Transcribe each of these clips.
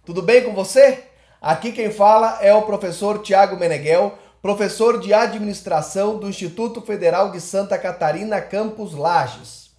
Tudo bem com você? Aqui quem fala é o professor Tiago Meneghel, professor de administração do Instituto Federal de Santa Catarina, Campus Lages.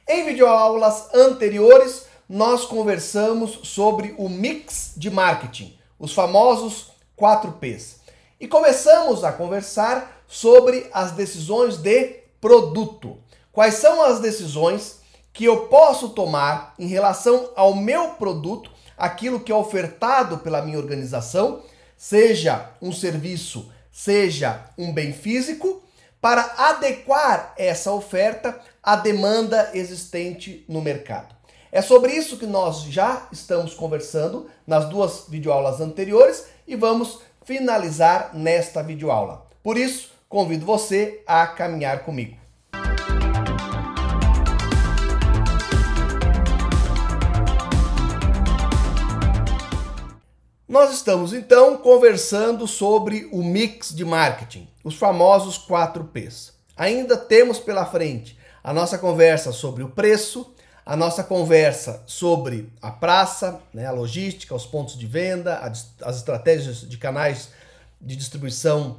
Em videoaulas anteriores, nós conversamos sobre o mix de marketing, os famosos 4Ps. E começamos a conversar sobre as decisões de produto. Quais são as decisões que eu posso tomar em relação ao meu produto, aquilo que é ofertado pela minha organização, seja um serviço, seja um bem físico, para adequar essa oferta à demanda existente no mercado. É sobre isso que nós já estamos conversando nas duas videoaulas anteriores e vamos finalizar nesta videoaula. Por isso, convido você a caminhar comigo. Nós estamos então conversando sobre o mix de marketing, os famosos 4Ps. Ainda temos pela frente a nossa conversa sobre o preço, a nossa conversa sobre a praça, a logística, os pontos de venda, as estratégias de canais de distribuição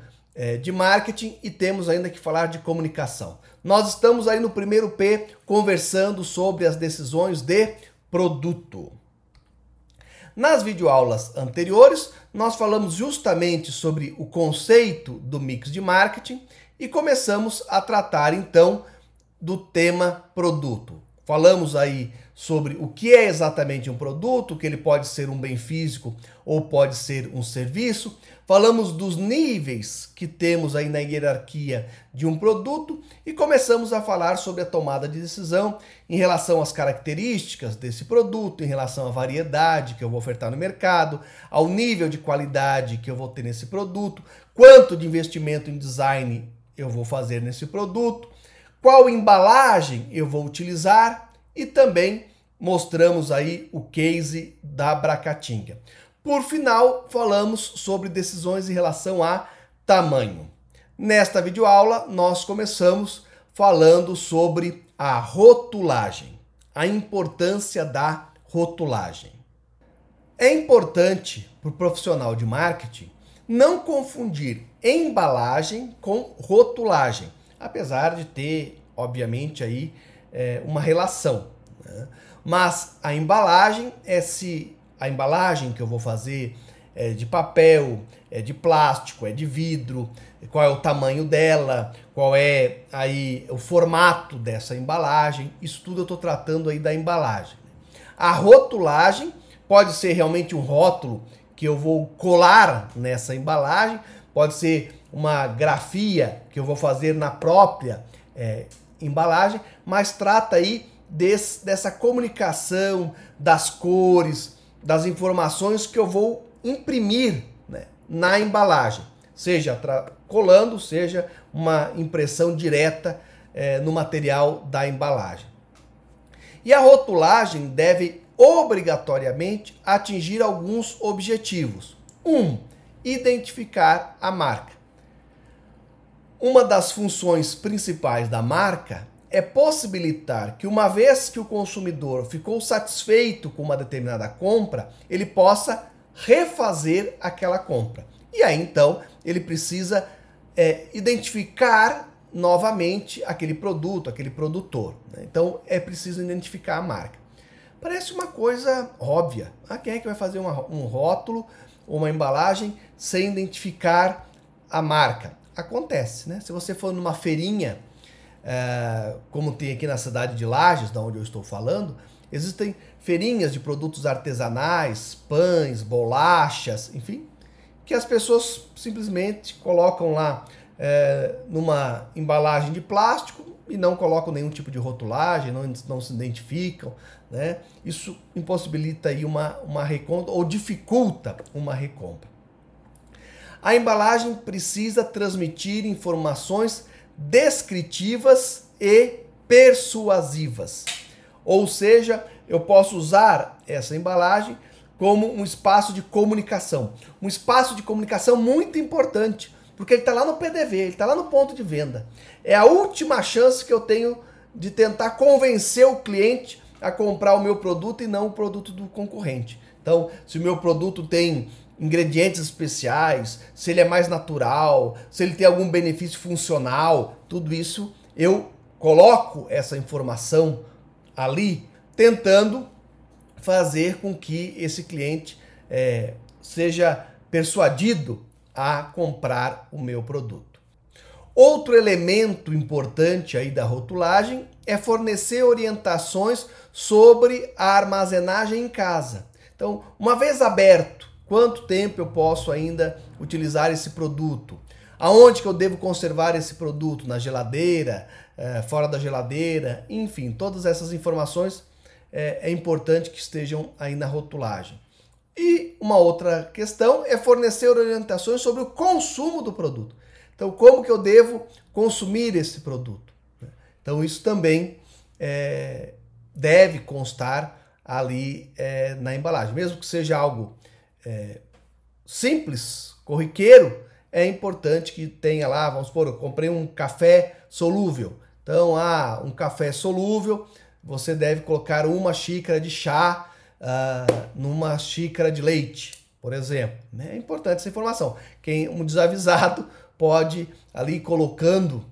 de marketing e temos ainda que falar de comunicação. Nós estamos aí no primeiro P conversando sobre as decisões de produto. Nas videoaulas anteriores, nós falamos justamente sobre o conceito do mix de marketing e começamos a tratar então do tema produto. Falamos aí sobre o que é exatamente um produto, que ele pode ser um bem físico ou pode ser um serviço. Falamos dos níveis que temos aí na hierarquia de um produto e começamos a falar sobre a tomada de decisão em relação às características desse produto, em relação à variedade que eu vou ofertar no mercado, ao nível de qualidade que eu vou ter nesse produto, quanto de investimento em design eu vou fazer nesse produto, qual embalagem eu vou utilizar e também mostramos aí o case da Bracatinga. Por final, falamos sobre decisões em relação a tamanho. Nesta videoaula, nós começamos falando sobre a rotulagem, a importância da rotulagem. É importante para o profissional de marketing não confundir embalagem com rotulagem, apesar de ter, obviamente, aí uma relação, né? Mas a embalagem se a embalagem que eu vou fazer é de papel, é de plástico, é de vidro, qual é o tamanho dela, qual é aí o formato dessa embalagem, isso tudo eu estou tratando aí da embalagem. A rotulagem pode ser realmente um rótulo que eu vou colar nessa embalagem, pode ser uma grafia que eu vou fazer na própria embalagem, mas trata aí dessa comunicação, das cores, das informações que eu vou imprimir, né, na embalagem, seja colando, seja uma impressão direta no material da embalagem. E a rotulagem deve obrigatoriamente atingir alguns objetivos. Identificar a marca. Uma das funções principais da marca é possibilitar que, uma vez que o consumidor ficou satisfeito com uma determinada compra, ele possa refazer aquela compra. E aí, então, ele precisa identificar novamente aquele produto, aquele produtor, né? Então, é preciso identificar a marca. Parece uma coisa óbvia. Quem é que vai fazer um rótulo ou uma embalagem sem identificar a marca? Acontece, né? Se você for numa feirinha, como tem aqui na cidade de Lages, da onde eu estou falando, existem feirinhas de produtos artesanais, pães, bolachas, enfim, que as pessoas simplesmente colocam lá numa embalagem de plástico e não colocam nenhum tipo de rotulagem, não se identificam, né? Isso impossibilita aí uma recompra ou dificulta uma recompra. A embalagem precisa transmitir informações descritivas e persuasivas. Ou seja, eu posso usar essa embalagem como um espaço de comunicação. Um espaço de comunicação muito importante, porque ele está lá no PDV, ele está lá no ponto de venda. É a última chance que eu tenho de tentar convencer o cliente a comprar o meu produto e não o produto do concorrente. Então, se o meu produto tem ingredientes especiais, se ele é mais natural, se ele tem algum benefício funcional, tudo isso eu coloco essa informação ali, tentando fazer com que esse cliente seja persuadido a comprar o meu produto. Outro elemento importante aí da rotulagem é fornecer orientações sobre a armazenagem em casa. Então, uma vez aberto, quanto tempo eu posso ainda utilizar esse produto? Aonde que eu devo conservar esse produto? Na geladeira, fora da geladeira, enfim, todas essas informações é importante que estejam aí na rotulagem. E uma outra questão é fornecer orientações sobre o consumo do produto. Então, como que eu devo consumir esse produto? Então, isso também deve constar ali na embalagem. Mesmo que seja algo simples, corriqueiro, é importante que tenha lá, vamos supor, eu comprei um café solúvel. Então, um café solúvel, você deve colocar uma xícara de chá numa xícara de leite, por exemplo. É importante essa informação. Um desavisado pode ali colocando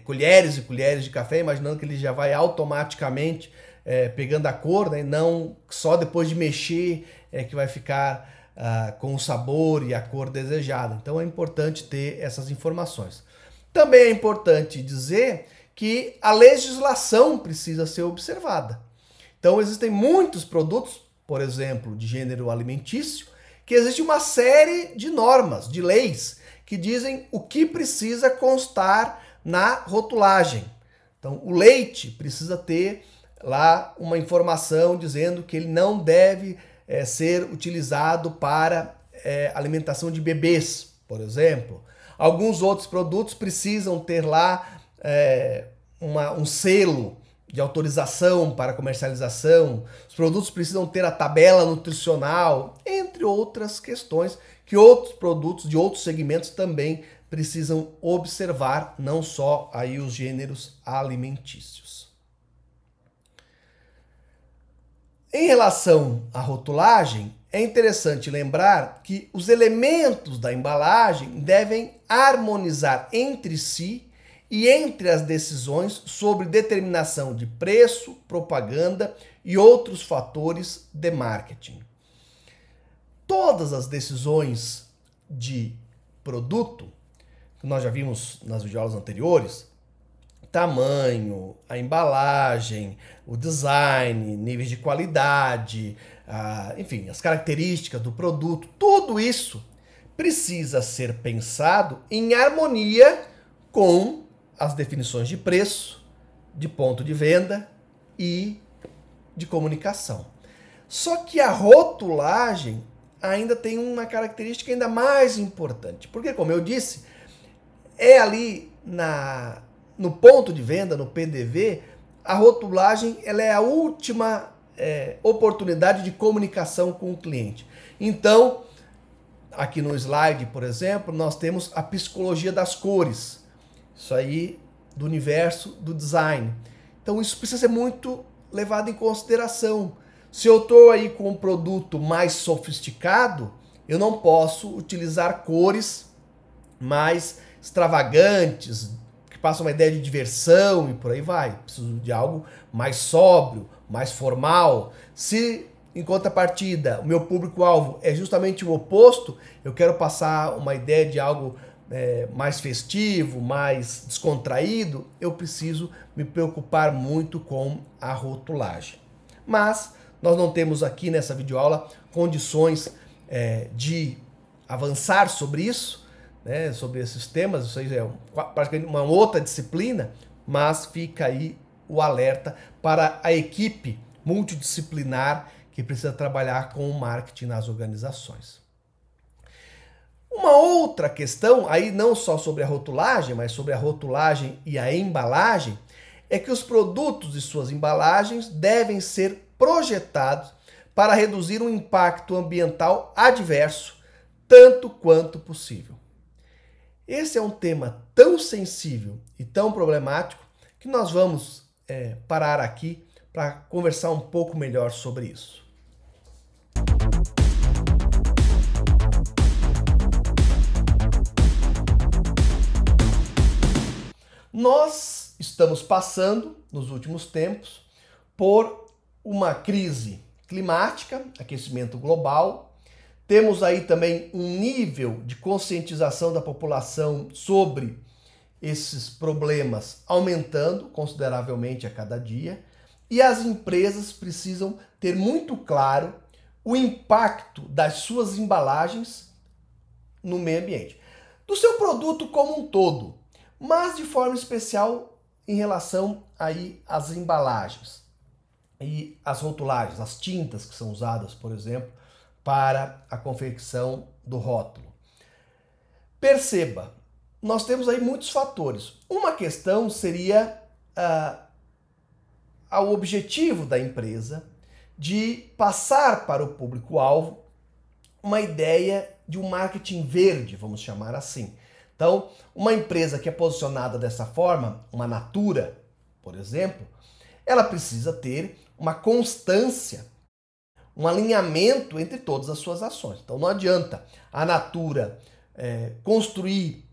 colheres e colheres de café, imaginando que ele já vai automaticamente pegando a cor, né? Não só depois de mexer que vai ficar com o sabor e a cor desejada. Então é importante ter essas informações. Também é importante dizer que a legislação precisa ser observada. Então existem muitos produtos, por exemplo, de gênero alimentício, que existe uma série de normas, de leis, que dizem o que precisa constar na rotulagem. Então o leite precisa ter lá uma informação dizendo que ele não deve ser utilizado para alimentação de bebês, por exemplo. Alguns outros produtos precisam ter lá um selo de autorização para comercialização. Os produtos precisam ter a tabela nutricional, entre outras questões que outros produtos de outros segmentos também precisam observar, não só aí os gêneros alimentícios. Em relação à rotulagem, é interessante lembrar que os elementos da embalagem devem harmonizar entre si e entre as decisões sobre determinação de preço, propaganda e outros fatores de marketing. Todas as decisões de produto, que nós já vimos nas videoaulas anteriores, tamanho, a embalagem, o design, níveis de qualidade, enfim, as características do produto, tudo isso precisa ser pensado em harmonia com as definições de preço, de ponto de venda e de comunicação. Só que a rotulagem ainda tem uma característica ainda mais importante, porque, como eu disse, é ali no ponto de venda, no PDV, a rotulagem ela é a última oportunidade de comunicação com o cliente. Então, aqui no slide, por exemplo, nós temos a psicologia das cores. Isso aí do universo do design. Então isso precisa ser muito levado em consideração. Se eu estou aí com um produto mais sofisticado, eu não posso utilizar cores mais extravagantes, que passam uma ideia de diversão e por aí vai. Preciso de algo mais sóbrio, mais formal. Se, em contrapartida, o meu público-alvo é justamente o oposto, eu quero passar uma ideia de algo mais festivo, mais descontraído, eu preciso me preocupar muito com a rotulagem. Mas nós não temos aqui nessa videoaula condições de avançar sobre isso, né, sobre esses temas. Isso aí é praticamente uma outra disciplina, mas fica aí o alerta para a equipe multidisciplinar que precisa trabalhar com o marketing nas organizações. Uma outra questão, aí não só sobre a rotulagem, mas sobre a rotulagem e a embalagem, é que os produtos e suas embalagens devem ser projetados para reduzir um impacto ambiental adverso, tanto quanto possível. Esse é um tema tão sensível e tão problemático que nós vamos parar aqui para conversar um pouco melhor sobre isso. Nós estamos passando, nos últimos tempos, por uma crise climática, aquecimento global. Temos aí também um nível de conscientização da população sobre esses problemas aumentando consideravelmente a cada dia. E as empresas precisam ter muito claro o impacto das suas embalagens no meio ambiente. Do seu produto como um todo, mas de forma especial em relação aí às embalagens e às rotulagens, as tintas que são usadas, por exemplo, para a confecção do rótulo. Perceba, nós temos aí muitos fatores. Uma questão seria o objetivo da empresa de passar para o público-alvo uma ideia de um marketing verde, vamos chamar assim. Então, uma empresa que é posicionada dessa forma, uma Natura, por exemplo, ela precisa ter uma constância, um alinhamento entre todas as suas ações. Então, não adianta a Natura construir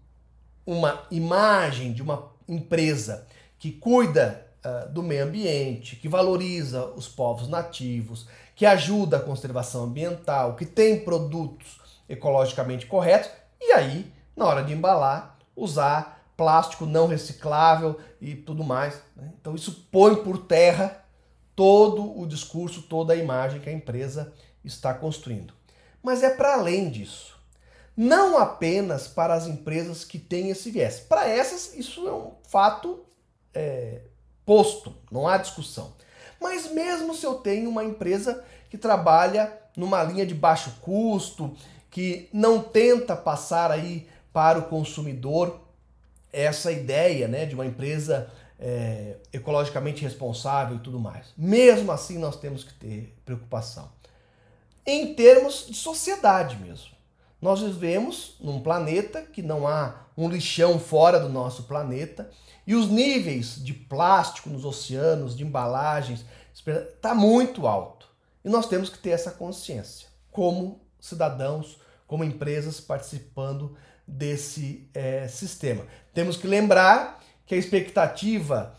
uma imagem de uma empresa que cuida do meio ambiente, que valoriza os povos nativos, que ajuda a conservação ambiental, que tem produtos ecologicamente corretos, e aí, na hora de embalar, usar plástico não reciclável e tudo mais, né? Então isso põe por terra todo o discurso, toda a imagem que a empresa está construindo. Mas é para além disso. Não apenas para as empresas que têm esse viés. Para essas, isso é um fato posto, não há discussão. Mas mesmo se eu tenho uma empresa que trabalha numa linha de baixo custo, que não tenta passar aí para o consumidor essa ideia, né, de uma empresa ecologicamente responsável e tudo mais. Mesmo assim, nós temos que ter preocupação. Em termos de sociedade mesmo. Nós vivemos num planeta que não há um lixão fora do nosso planeta e os níveis de plástico nos oceanos, de embalagens, está muito alto. E nós temos que ter essa consciência, como cidadãos, como empresas participando desse sistema. Temos que lembrar que a expectativa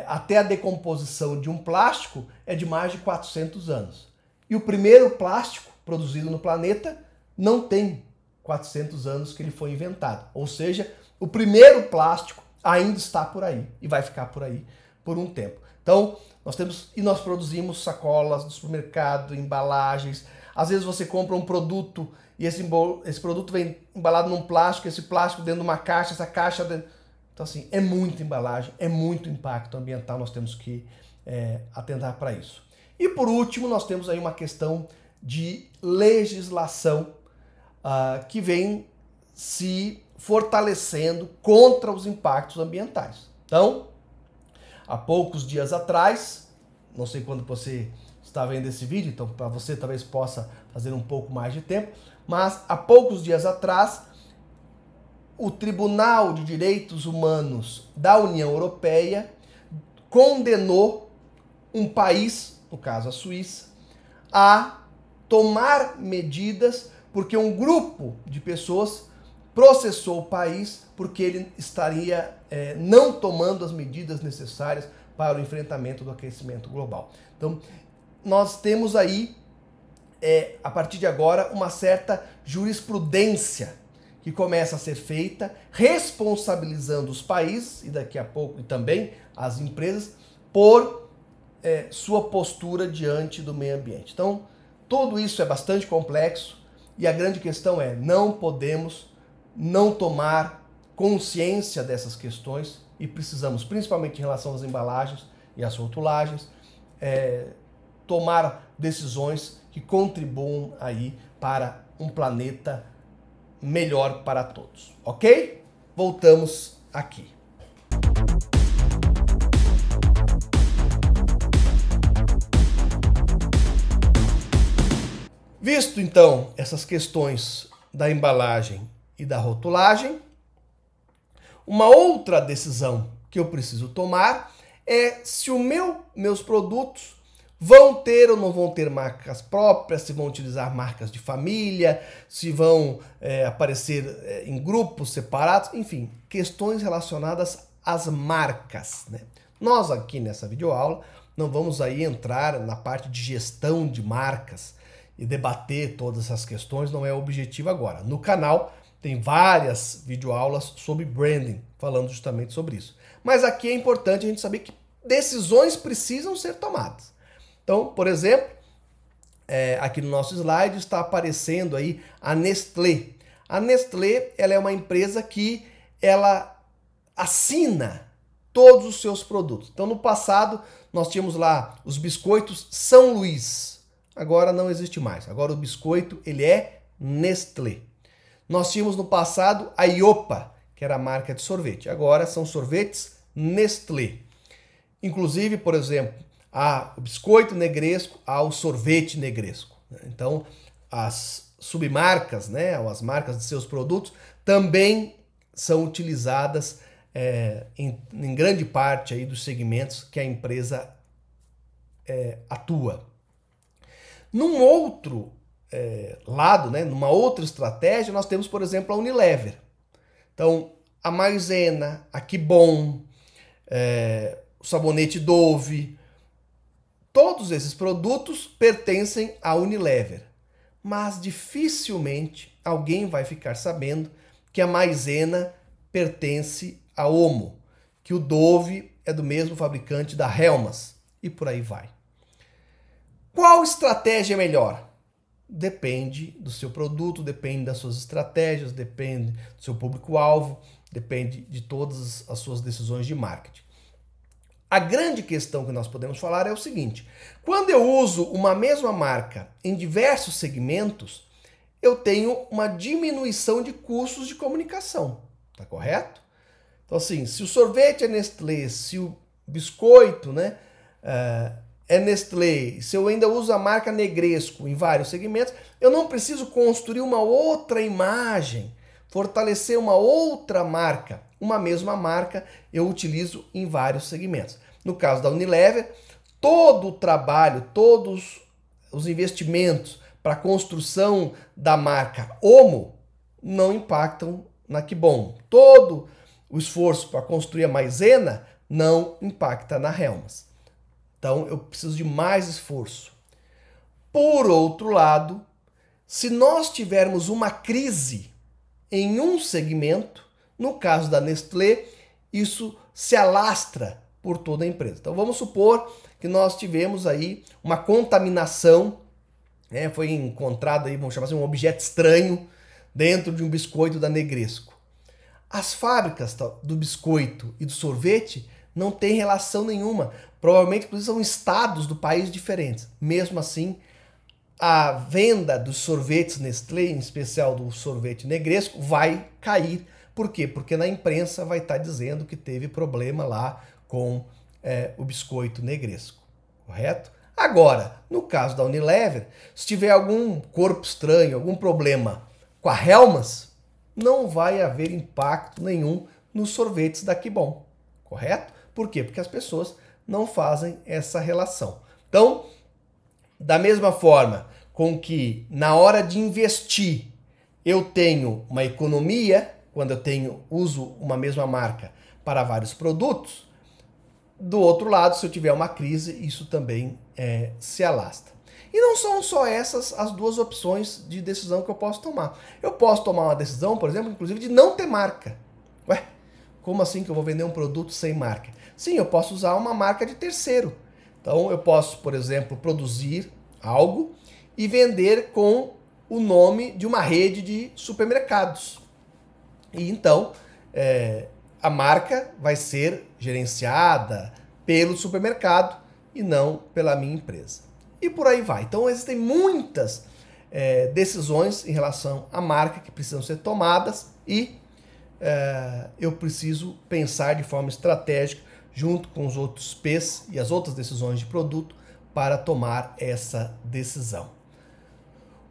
até a decomposição de um plástico é de mais de 400 anos. E o primeiro plástico produzido no planeta não tem 400 anos que ele foi inventado. Ou seja, o primeiro plástico ainda está por aí e vai ficar por aí por um tempo. Então, nós produzimos sacolas do supermercado, embalagens. Às vezes você compra um produto e esse produto vem embalado num plástico, esse plástico dentro de uma caixa, essa caixa dentro... Então, assim, é muita embalagem, é muito impacto ambiental, nós temos que atentar para isso. E por último, nós temos aí uma questão de legislação que vem se fortalecendo contra os impactos ambientais. Então, há poucos dias atrás, não sei quando você está vendo esse vídeo, então para você talvez possa fazer um pouco mais de tempo, mas há poucos dias atrás, o Tribunal de Direitos Humanos da União Europeia condenou um país, no caso a Suíça, a tomar medidas porque um grupo de pessoas processou o país porque ele estaria não tomando as medidas necessárias para o enfrentamento do aquecimento global. Então, nós temos aí, a partir de agora, uma certa jurisprudência que começa a ser feita, responsabilizando os países, e daqui a pouco e também as empresas, por sua postura diante do meio ambiente. Então, tudo isso é bastante complexo e a grande questão é, não podemos não tomar consciência dessas questões e precisamos, principalmente em relação às embalagens e às rotulagens, tomar decisões que contribuam aí para um planeta melhor para todos, ok? Voltamos aqui. Visto então essas questões da embalagem e da rotulagem, uma outra decisão que eu preciso tomar é se meus produtos vão ter ou não vão ter marcas próprias, se vão utilizar marcas de família, se vão aparecer em grupos separados, enfim, questões relacionadas as marcas, né? Nós aqui nessa videoaula não vamos aí entrar na parte de gestão de marcas e debater todas essas questões, não é o objetivo agora. No canal tem várias videoaulas sobre branding, falando justamente sobre isso. Mas aqui é importante a gente saber que decisões precisam ser tomadas. Então, por exemplo, aqui no nosso slide está aparecendo aí a Nestlé. A Nestlé, ela é uma empresa que ela assina todos os seus produtos. Então, no passado, nós tínhamos lá os biscoitos São Luís. Agora não existe mais. Agora o biscoito, ele é Nestlé. Nós tínhamos no passado a Iopa, que era a marca de sorvete. Agora são sorvetes Nestlé. Inclusive, por exemplo, há o biscoito Negresco, há o sorvete Negresco. Então, as submarcas, né, ou as marcas de seus produtos, também são utilizadas em grande parte aí dos segmentos que a empresa atua. Num outro lado, né, numa outra estratégia, nós temos, por exemplo, a Unilever. Então, a Maizena, a Kibon, o sabonete Dove, todos esses produtos pertencem à Unilever. Mas dificilmente alguém vai ficar sabendo que a Maizena pertence à Omo, que o Dove é do mesmo fabricante da Helmas e por aí vai. Qual estratégia é melhor? Depende do seu produto, depende das suas estratégias, depende do seu público-alvo, depende de todas as suas decisões de marketing. A grande questão que nós podemos falar é o seguinte: quando eu uso uma mesma marca em diversos segmentos, eu tenho uma diminuição de custos de comunicação, tá correto? Então assim, se o sorvete é Nestlé, se o biscoito, né, é Nestlé, se eu ainda uso a marca Negresco em vários segmentos, eu não preciso construir uma outra imagem, fortalecer uma outra marca. Uma mesma marca eu utilizo em vários segmentos. No caso da Unilever, todo o trabalho, todos os investimentos para a construção da marca Omo não impactam na Kibon. Todo o esforço para construir a Maizena não impacta na Helmas. Então eu preciso de mais esforço. Por outro lado, se nós tivermos uma crise em um segmento, no caso da Nestlé, isso se alastra por toda a empresa. Então vamos supor que nós tivemos aí uma contaminação, foi encontrado aí, vamos chamar assim, um objeto estranho dentro de um biscoito da Negresco. As fábricas do biscoito e do sorvete não têm relação nenhuma. Provavelmente, inclusive, são estados do país diferentes. Mesmo assim, a venda dos sorvetes Nestlé, em especial do sorvete Negresco, vai cair. Por quê? Porque na imprensa vai estar dizendo que teve problema lá com o biscoito Negresco. Correto? Agora, no caso da Unilever, se tiver algum corpo estranho, algum problema com a Helmas, não vai haver impacto nenhum nos sorvetes da Kibon. Correto? Por quê? Porque as pessoas não fazem essa relação. Então, da mesma forma com que na hora de investir eu tenho uma economia, quando eu uso uma mesma marca para vários produtos, do outro lado, se eu tiver uma crise, isso também se alastra. E não são só essas as duas opções de decisão que eu posso tomar. Eu posso tomar uma decisão, por exemplo, inclusive de não ter marca. Ué, como assim que eu vou vender um produto sem marca? Sim, eu posso usar uma marca de terceiro. Então eu posso, por exemplo, produzir algo e vender com o nome de uma rede de supermercados. E então a marca vai ser gerenciada pelo supermercado e não pela minha empresa. E por aí vai. Então existem muitas decisões em relação à marca que precisam ser tomadas e eu preciso pensar de forma estratégica junto com os outros P's e as outras decisões de produto para tomar essa decisão.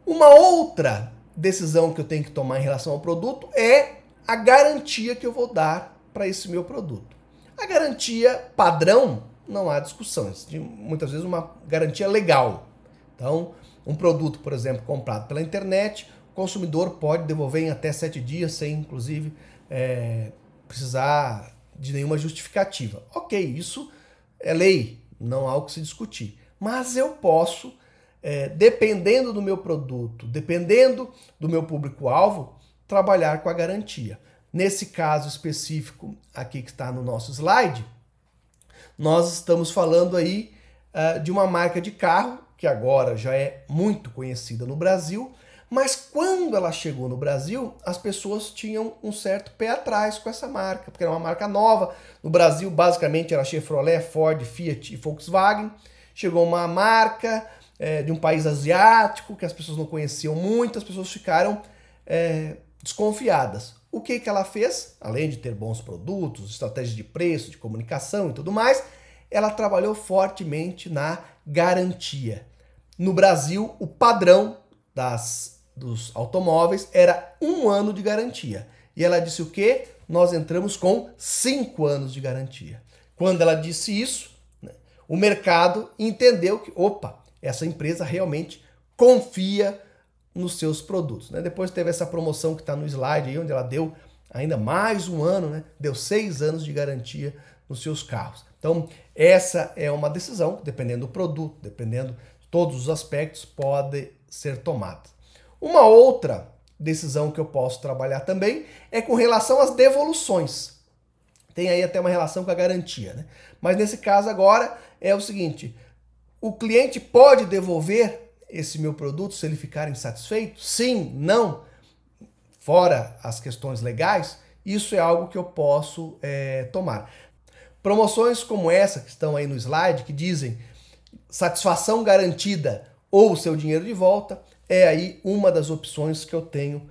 Uma outra decisão que eu tenho que tomar em relação ao produto é a garantia que eu vou dar para esse meu produto. A garantia padrão, não há discussão, existe muitas vezes uma garantia legal. Então, um produto, por exemplo, comprado pela internet, o consumidor pode devolver em até 7 dias, sem inclusive precisar de nenhuma justificativa. Ok, isso é lei, não há o que se discutir. Mas eu posso, dependendo do meu produto, dependendo do meu público-alvo, trabalhar com a garantia. Nesse caso específico aqui que está no nosso slide, nós estamos falando aí de uma marca de carro que agora já é muito conhecida no Brasil, mas quando ela chegou no Brasil, as pessoas tinham um certo pé atrás com essa marca, porque era uma marca nova. No Brasil, basicamente, era Chevrolet, Ford, Fiat e Volkswagen. Chegou uma marca de um país asiático que as pessoas não conheciam muito, as pessoas ficaram desconfiadas. O que ela fez? Além de ter bons produtos, estratégias de preço, de comunicação e tudo mais, ela trabalhou fortemente na garantia. No Brasil, o padrão dos automóveis era 1 ano de garantia. E ela disse o quê? Nós entramos com 5 anos de garantia. Quando ela disse isso, né, o mercado entendeu que, opa, essa empresa realmente confia nos seus produtos. Né? Depois teve essa promoção que está no slide aí, onde ela deu ainda mais 1 ano, né? Deu 6 anos de garantia nos seus carros. Então, essa é uma decisão, dependendo do produto, dependendo de todos os aspectos, pode ser tomada. Uma outra decisão que eu posso trabalhar também é com relação às devoluções. Tem aí até uma relação com a garantia, né? Mas nesse caso agora é o seguinte, o cliente pode devolver esse meu produto se ele ficar insatisfeito? Sim, não? Fora as questões legais, isso é algo que eu posso tomar. Promoções como essa que estão aí no slide, que dizem satisfação garantida ou seu dinheiro de volta, é aí uma das opções que eu tenho.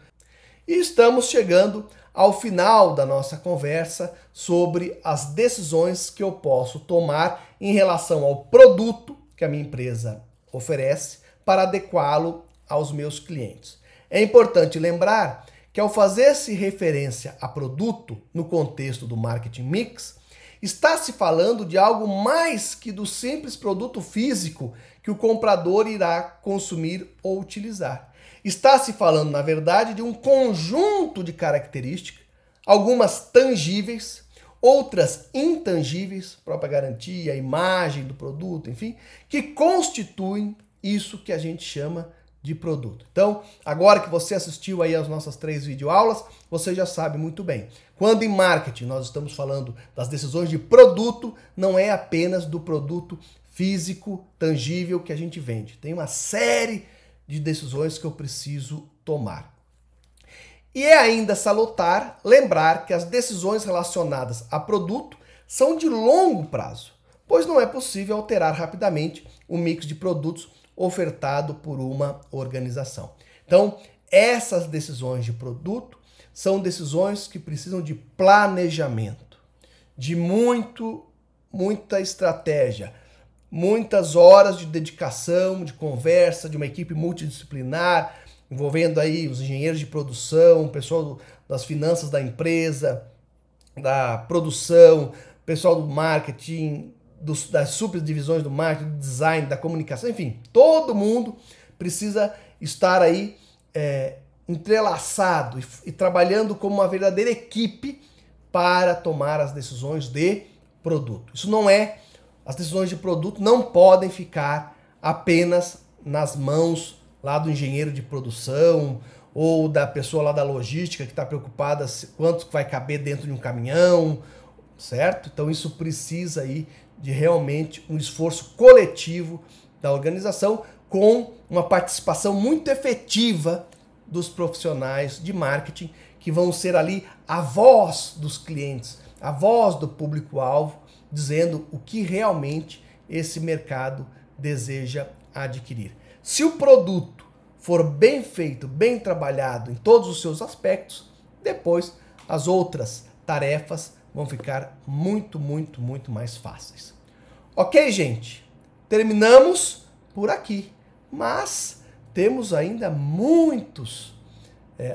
E estamos chegando ao final da nossa conversa sobre as decisões que eu posso tomar em relação ao produto que a minha empresa oferece para adequá-lo aos meus clientes. É importante lembrar que ao fazer-se referência a produto no contexto do marketing mix, está se falando de algo mais que do simples produto físico que o comprador irá consumir ou utilizar. Está se falando, na verdade, de um conjunto de características, algumas tangíveis, outras intangíveis, própria garantia, a imagem do produto, enfim, que constituem isso que a gente chama de produto. Então, agora que você assistiu aí às nossas 3 videoaulas, você já sabe muito bem. Quando em marketing nós estamos falando das decisões de produto, não é apenas do produto físico, tangível que a gente vende. Tem uma série de decisões que eu preciso tomar. E é ainda salutar lembrar que as decisões relacionadas a produto são de longo prazo, pois não é possível alterar rapidamente o mix de produtos ofertado por uma organização. Então, essas decisões de produto são decisões que precisam de planejamento, de muita estratégia, muitas horas de dedicação, de conversa, de uma equipe multidisciplinar, envolvendo aí os engenheiros de produção, o pessoal das finanças da empresa, da produção, pessoal do marketing, das subdivisões do marketing, do design, da comunicação, enfim, todo mundo precisa estar aí entrelaçado e trabalhando como uma verdadeira equipe para tomar as decisões de produto. Isso não é, as decisões de produto não podem ficar apenas nas mãos lá do engenheiro de produção ou da pessoa lá da logística que está preocupada quanto vai caber dentro de um caminhão, certo? Então isso precisa aí de realmente um esforço coletivo da organização com uma participação muito efetiva dos profissionais de marketing que vão ser ali a voz dos clientes, a voz do público-alvo, dizendo o que realmente esse mercado deseja adquirir. Se o produto for bem feito, bem trabalhado em todos os seus aspectos, depois as outras tarefas vão ficar muito mais fáceis. Ok, gente? Terminamos por aqui, mas temos ainda muitos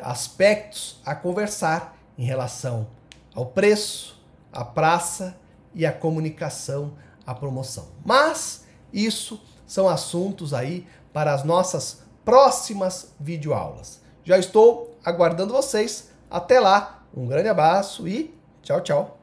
aspectos a conversar em relação ao preço, à praça e à comunicação, à promoção. Mas isso são assuntos aí para as nossas próximas videoaulas. Já estou aguardando vocês. Até lá, um grande abraço e tchau, tchau.